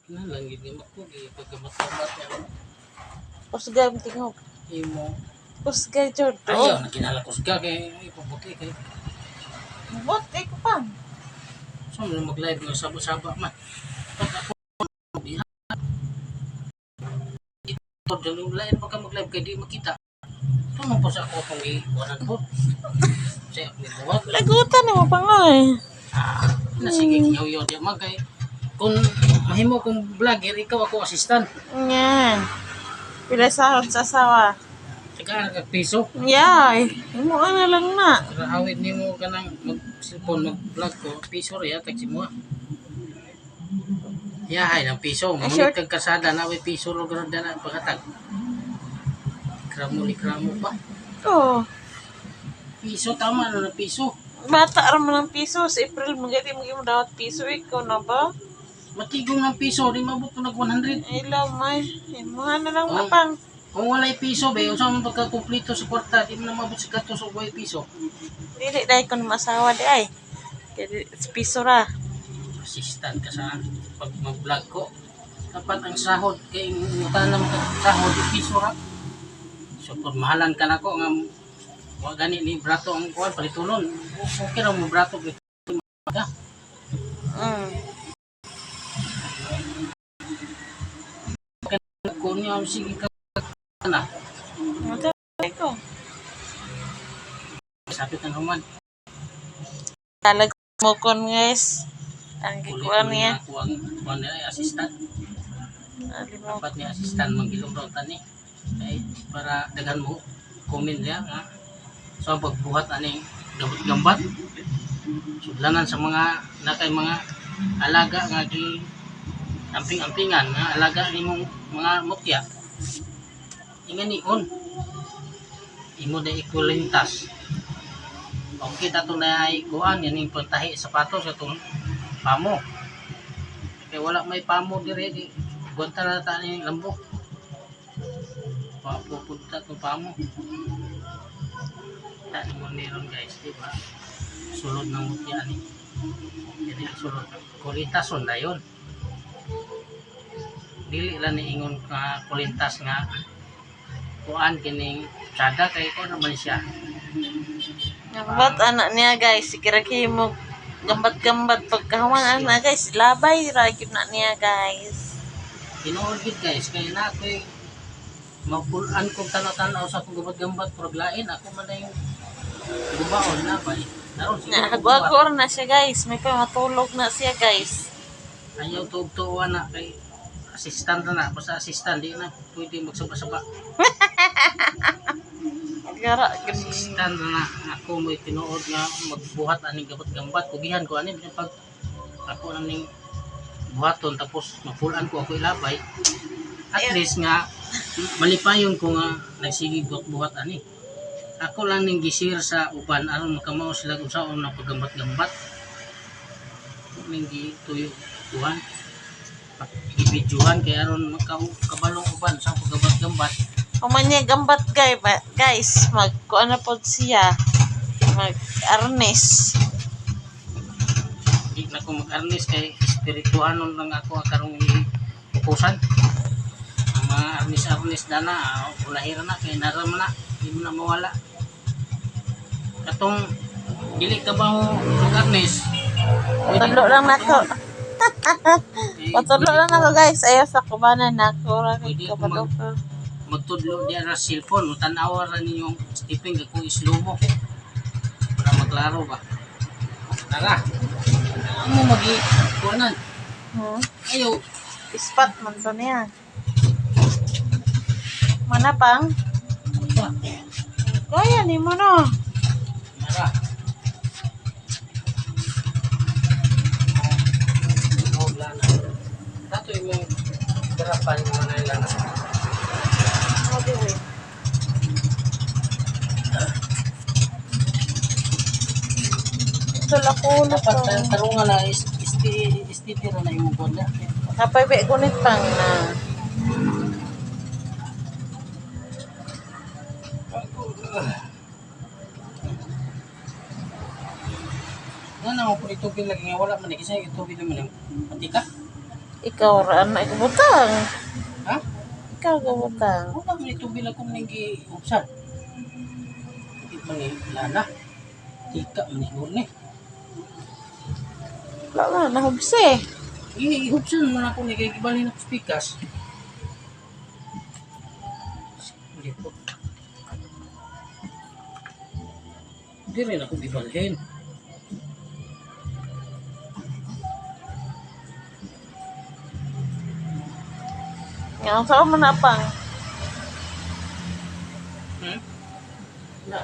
Nalang gid ako gi pagkamatabat ya. Kusgay mo tingog. Imo. Kusgay jud. Ayaw na kinala ko ka kay ipabuti kay. Buti ko pa. So mo mag-live nga sabo-saba man. Pag ako diha. Ito dalo lain pagka mag-live kay di makita. Tunong po sa ako kung i-wanan ko. Siya ni buhat. Lagutan mo pa nga eh. Nasige kinyaw di magkay. Kung mahimo kong vlogger, ikaw ako assistant. Yan. Pila sahod sa asawa. Tagaan ka piso. Yay. Imo na lang na. Para awit nimo ka ng mag-cellphone, mag-vlog ko, piso rin tagsi mo. Yahay ng piso. Mamulit kag kasada na awit piso ro ganun na pagkatag. Kramo pa. Oo. Piso, tama na ng piso. Bata raman ng piso. Sa April, magati mo dawat piso. Ikaw na ba? Matigong ng piso, di mabot ko nag 100. Ilaw, may. Imuha na lang Oh. mapang. Kung walay piso, be, unsa man pagka-kumpleto sa kwarta, di mo na mabot sa gatos o walay piso. Dili dahil ko na masawa di ay. Kaya piso ra. Assistant ka sa pag mag-vlog ko. Dapat ang sahod, kay ngutanan mo ka sahod, piso ra. So, pag mahalan ka na ko, nga, wag gani ni brato ang kuwan, palitunon. Okay ra mo brato, palitunon ka. Kung niya, sige ka na. Matay ko. Sabi ka naman. Talag mo kon guys. Ang gikuan niya. Kuwan niya ay assistant. Alimaw. Dapat niya assistant magilubrotan ni. Ay, para daghan mo, comment niya nga. So, ang pagbuhat aning gambat. Sudlanan sa mga nakay mga alaga nga gi amping-ampingan nga alaga nimong mga mutya. Ingan nion. Imo na ikulintas. Kung kita to na ay kuan yan yung pantahi sapatos atong pamo. Kaya wala may pamo dire di buwanta na ta ni lambo. Papupunta to pamo. Tani mo niron guys, di ba? Sulod ng mutya ni. Jadi sulod kulintason na yun. Dili lang ni ingon ka kulintas nga kuan kining tsada kay ko naman siya. Gambat anak niya guys. Sikiraki mo gambat-gambat pagkahuman anak guys. Labay ragib na niya guys. Tinuod gid guys kay na ako'y mapulan kong tanaw-tanaw sa akong gambat-gambat proglain ako man na yung gubaon na ba naron siguro Nagwagor na siya guys. May pa matulog na siya guys. ayaw tuog-tuuan na kay assistant na basta assistant di na pwede magsaba-saba Gara assistant na ako may tinuod nga magbuhat aning gambat-gambat kugihan ko ani pag ako aning buhaton tapos mapulan ko ako ilabay at least nga malipayon ko nga nagsigig buhat ani ako lang ning gisir sa uban aron makamao sila kung saan na paggambat-gambat ning gituyo tuhan ibidyohan kay aron makabalong uban sa paggambat-gambat. Kumanya gambat guys. Kuan na pod siya. Mag arnes. Di na ko mag-arnis kay espirituhanon lang ako karong ipukusan. Ang mga arnis-arnis na na, ulahira na, kaya naram na, hindi mo na mawala. Katong, dili ka ba mo mag-arnis? Tulo lang nako. Patulo lang ako guys. Ayaw sa kubanan nako. Pwede ko magtudlo diya na cellphone, tanawa ra ninyong Stephen kung islow mo. Para maklaro ba? Tara. Ano mo magi-kuanan? Ayaw. Ispat man to niya. Mana pang? Kaya ni mo no. Tara. Dato yung garapan mo na ilan. Ito ko Dapat tarungan na istitira na yung buwan na. Kapay be kunit pang na. Yan ako po itubig lagi nga wala man. Kasi itubig naman yung patika. Ikaw ra na ikabutang. Ha? Ikaw kabutang. Wala man ito bilang kong nanggi upsan. Hindi man ni lana. Tika man ni siguro ni. Wala na hubse. Ihupsan man ako ni kay gibalhin ako spikas. Hindi po. Hindi rin ako gibalhin. Yang sa man apang. Na.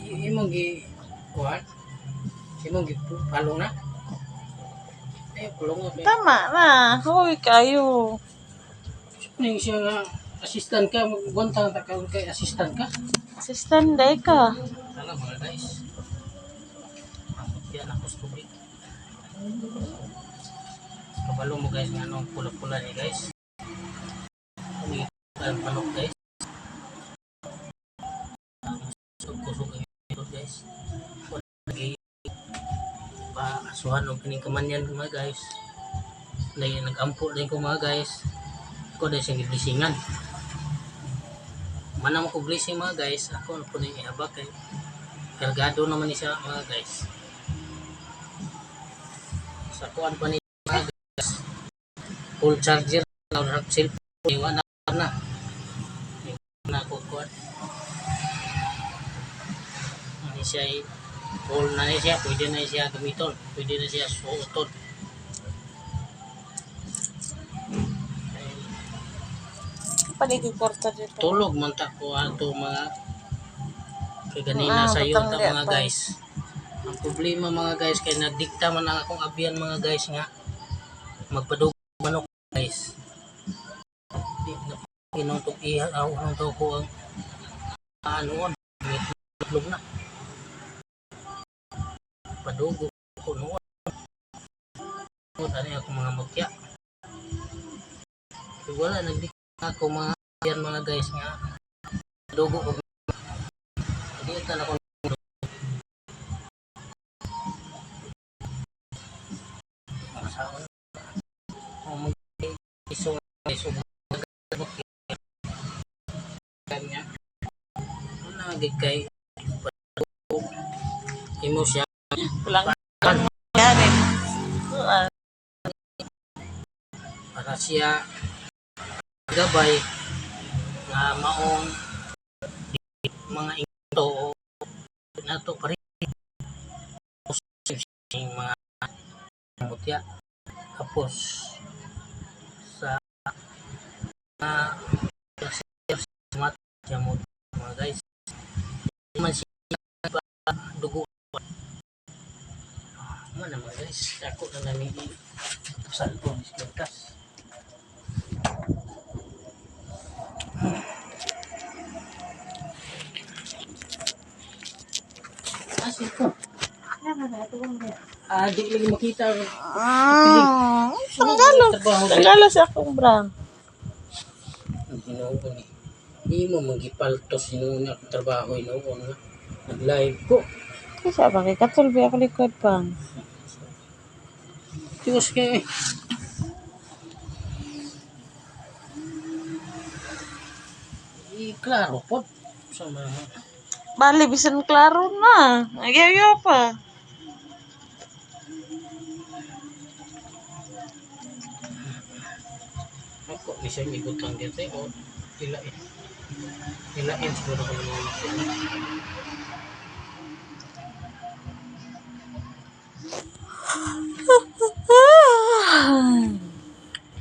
Imong gi kuan. Imong gi palong na. Kulong na. Tama na. Hoy kayo. Ning siya nga assistant ka, magbuntang ta ka kay assistant ka. Assistant day ka. Sana mga guys. Amot yan ako sa tubig. Kabalo mo guys nga anong pula-pula ni guys. Kami ang panok guys. Kusog ito guys. Lagi paasuhan o kining kamanyan mga guys. Lagi nag-ampo din ko mga guys. Ako dahil siyang giblisingan. Manang ko blessing mga guys. Ako na po na ihabak kay kargado naman siya mga guys. Sa kuan pa ni mga guys. Full charger na cellphone. Iwan na. Iwan na ako kuan. Ini siya full na siya. Pwede na siya gamiton. Pwede na siya suoton. Paligid kwarta dito. Tulog man ta ko ato mga kay ganina sa iyo ta mga guys. Ang problema mga guys kay nagdikta man ang akong abiyan mga guys nga magpadug manok guys. Di na inuntog ihaw nang to ko ang anuon itlog na. Padugo ko noon. Tani ako mga mutya. Wala nagdikta ako mga yan mga guys nga dugo ko hindi ito na ako masaon mag-isong kanya nagig kay imo siya Pulang yan eh. para siya gabay nga maong mga ito nato pa rin mga mutya tapos sa mga guys man siya dugo man naman guys ako na namin salpon iskertas. Di lagi makita. Tanggalo sa akong brand. Ang Ginoo ni. Di mo magipaltos sinuuna akong trabaho inoon nga. Nag-live ko. Kasi ba kay katulbi ako likod pang. Diyos kay. Klaro po. Sa mga Bali bisan klaro na. Nagyayo pa. ako, bisa yung ibutang dito o ilain. Ilain siguro ko naman ito.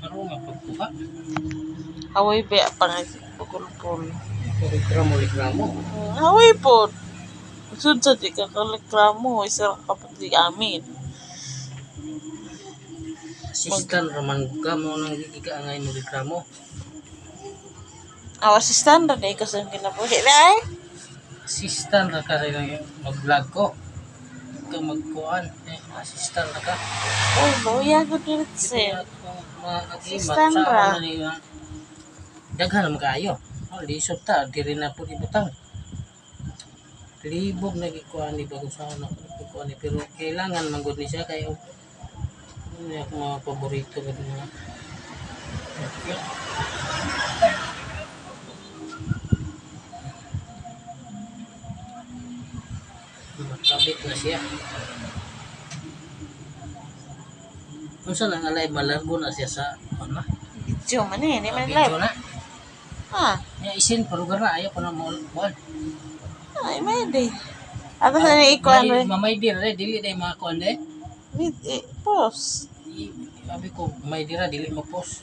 Pero nga pagkuha. Haway ba pa nga pagkulpon. Reklamo. Haway po. Sud sa di ka kaleklamo. Isa kapag di amin. Assistant raman ka mo nang gigaangay mo reklamo. Awas standard eh kasi ang kinabuhi na eh. Assistant ra ka sa mag-vlog ko. Ikaw magkuhan. Assistant ra ka. Oh, loya ko dito sir. Assistant ra. Daghan naman kaayo. Lisod ta. Diri na po ibutang. Libog na gikuhan ni bago sa ano. Pero kailangan manggod ni siya kayo. Hindi ako mga paborito ko mga. Okay. Makabit na siya. Kung saan ang alay malargo na siya sa ano? Video man eh, hindi man Video live. na. Ha? Ya isin parugar na ayaw ko na mo. Ay, may di. Ako sa ikuan May mo. mamay dir dili day mga kuan de. Post. Sabi ko may dira dili mo post.